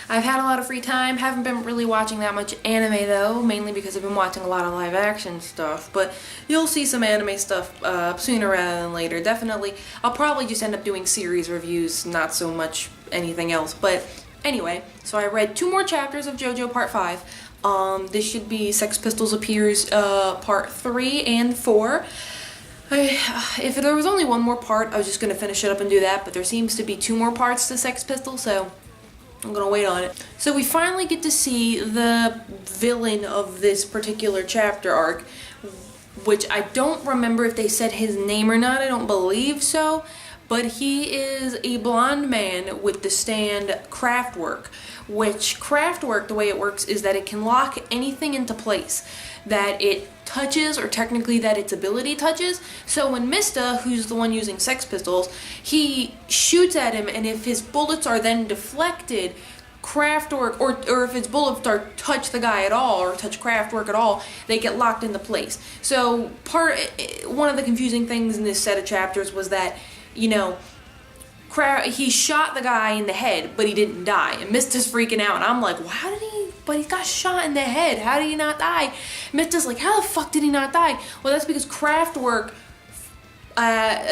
I've had a lot of free time. Haven't been really watching that much anime though, mainly because I've been watching a lot of live action stuff. But you'll see some anime stuff sooner rather than later. Definitely, I'll probably just end up doing series reviews, not so much anything else. But anyway, so I read 2 more chapters of Jojo Part 5. This should be Sex Pistols Appears Part 3 and 4. If there was only one more part, I was just going to finish it up and do that, but there seems to be 2 more parts to Sex Pistols, so I'm going to wait on it. So we finally get to see the villain of this particular chapter arc, which I don't remember if they said his name or not, I don't believe so, but he is a blonde man with the stand Kraftwerk, which Kraftwerk, the way it works is that it can lock anything into place that it touches, or technically that its ability touches. So when Mista, who's the one using Sex Pistols, he shoots at him, and if his bullets are then deflected, Kraftwerk, or if his bullets touch the guy at all, or touch Kraftwerk at all, they get locked into place. So one of the confusing things in this set of chapters was that, you know, he shot the guy in the head, but he didn't die. And Mista's freaking out, and I'm like, well, how did he? But he got shot in the head. How did he not die? Mista's like, how the fuck did he not die? Well, that's because Kraftwerk,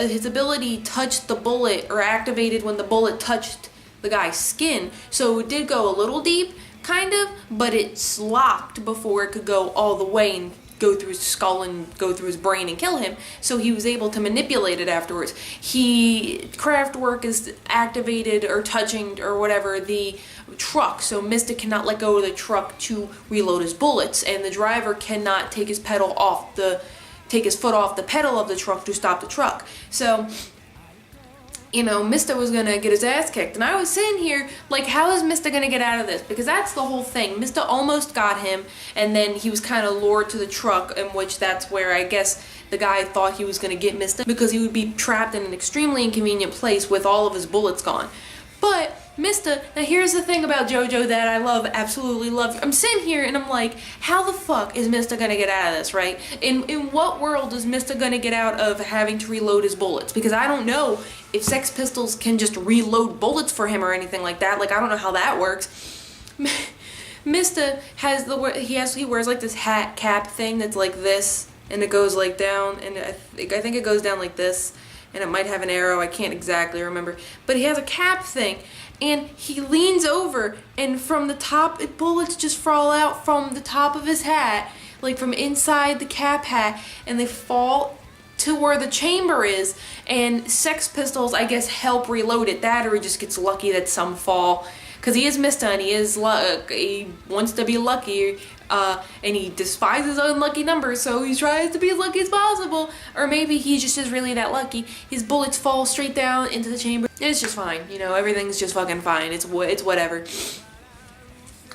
his ability touched the bullet, or activated when the bullet touched the guy's skin. So it did go a little deep, kind of, but it's locked before it could go all the way and go through his skull and go through his brain and kill him, so he was able to manipulate it afterwards. Kraftwerk is activated or touching or whatever the truck, so Mista cannot let go of the truck to reload his bullets, and the driver cannot take his foot off the pedal of the truck to stop the truck. So, you know, Mista was gonna get his ass kicked, and I was sitting here like, how is Mista gonna get out of this? Because that's the whole thing. Mista almost got him, and then he was kind of lured to the truck, in which that's where I guess the guy thought he was gonna get Mista, because he would be trapped in an extremely inconvenient place with all of his bullets gone. But Mista, now here's the thing about Jojo that I love, absolutely love. I'm sitting here and I'm like, how the fuck is Mista gonna get out of this, right? In what world is Mista gonna get out of having to reload his bullets? Because I don't know if Sex Pistols can just reload bullets for him or anything like that. Like, I don't know how that works. Mista has he wears like this hat cap thing that's like this, and it goes like down, and I think it goes down like this, and it might have an arrow, I can't exactly remember, but he has a cap thing, and he leans over, and from the top, bullets just fall out from the top of his hat, like from inside the cap hat, and they fall to where the chamber is, and Sex Pistols, I guess, help reload it. That, or he just gets lucky that some fall, because he is Mista, and he wants to be lucky, and he despises unlucky numbers, so he tries to be as lucky as possible. Or maybe he just is really that lucky. His bullets fall straight down into the chamber. It's just fine, you know, everything's just fucking fine. It's whatever.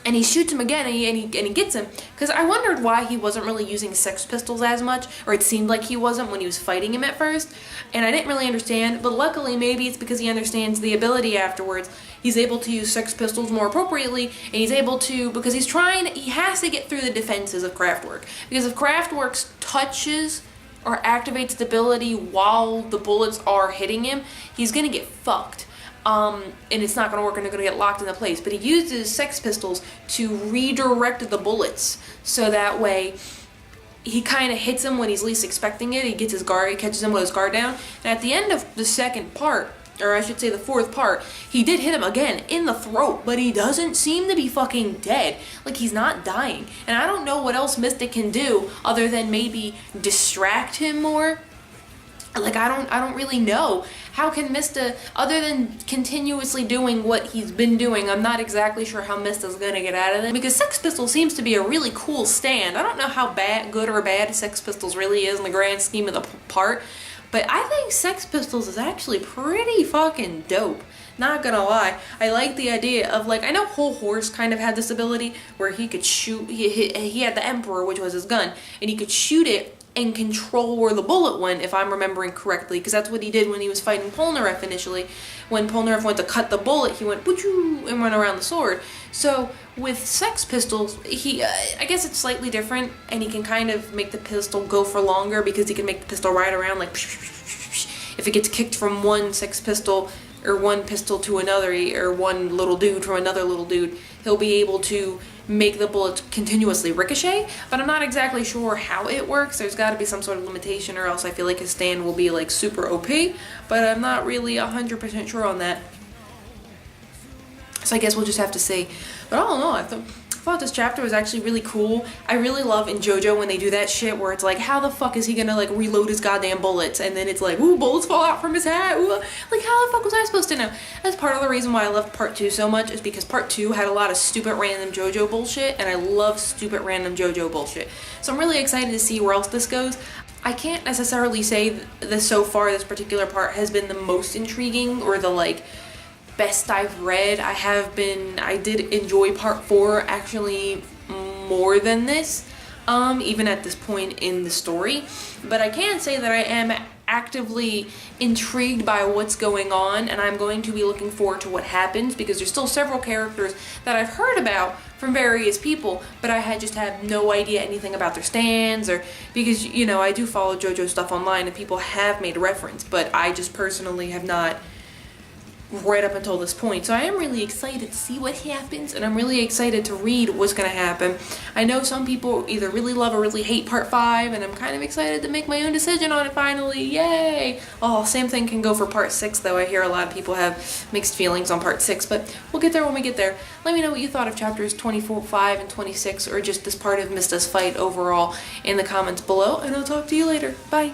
And he shoots him again, and he gets him. Because I wondered why he wasn't really using Sex Pistols as much, or it seemed like he wasn't when he was fighting him at first. And I didn't really understand, but luckily maybe it's because he understands the ability afterwards. He's able to use Sex Pistols more appropriately, and he's able to, because he has to get through the defenses of Kraftwerk. Because if Kraftwerk touches or activates the ability while the bullets are hitting him, he's gonna get fucked. And it's not going to work, and they're going to get locked into place. But he uses Sex Pistols to redirect the bullets, so that way he kind of hits him when he's least expecting it. He catches him with his guard down. And at the end of the second part, or I should say the 4th part, he did hit him again in the throat, but he doesn't seem to be fucking dead. Like, he's not dying. And I don't know what else Mista can do other than maybe distract him more. Like, I don't really know. How can Mista, other than continuously doing what he's been doing, I'm not exactly sure how Mista's gonna get out of it. Because Sex Pistols seems to be a really cool stand. I don't know how good or bad Sex Pistols really is in the grand scheme of the part, but I think Sex Pistols is actually pretty fucking dope. Not gonna lie. I like the idea of, like, I know Whole Horse kind of had this ability where he could shoot, he had the Emperor, which was his gun, and he could shoot it and control where the bullet went, if I'm remembering correctly, because that's what he did when he was fighting Polnareff initially. When Polnareff went to cut the bullet, he went poochoo and went around the sword. So with Sex Pistols, I guess it's slightly different, and he can kind of make the pistol go for longer, because he can make the pistol ride around like if it gets kicked from one Sex Pistol or one pistol to another, or one little dude from another little dude, he'll be able to make the bullets continuously ricochet, but I'm not exactly sure how it works. There's got to be some sort of limitation, or else I feel like his stand will be like super OP, but I'm not really 100% sure on that. So I guess we'll just have to see. But I don't know, I thought this chapter was actually really cool. I really love in JoJo when they do that shit where it's like, how the fuck is he gonna like reload his goddamn bullets? And then it's like, ooh, bullets fall out from his hat. Ooh. Like, how the fuck was I supposed to know? That's part of the reason why I loved part 2 so much, is because part 2 had a lot of stupid random JoJo bullshit, and I love stupid random JoJo bullshit. So I'm really excited to see where else this goes. I can't necessarily say that so far this particular part has been the most intriguing or the like best I've read. I did enjoy part 4 actually more than this, even at this point in the story, but I can say that I am actively intrigued by what's going on, and I'm going to be looking forward to what happens, because there's still several characters that I've heard about from various people, but I just have no idea anything about their stands, or because, you know, I do follow JoJo stuff online and people have made a reference, but I just personally have not right up until this point. So I am really excited to see what happens, and I'm really excited to read what's gonna happen. I know some people either really love or really hate part 5, and I'm kind of excited to make my own decision on it finally. Yay! Oh, same thing can go for part 6 though. I hear a lot of people have mixed feelings on part 6, but we'll get there when we get there. Let me know what you thought of chapters 24, 5, and 26, or just this part of Mista's fight overall in the comments below, and I'll talk to you later. Bye!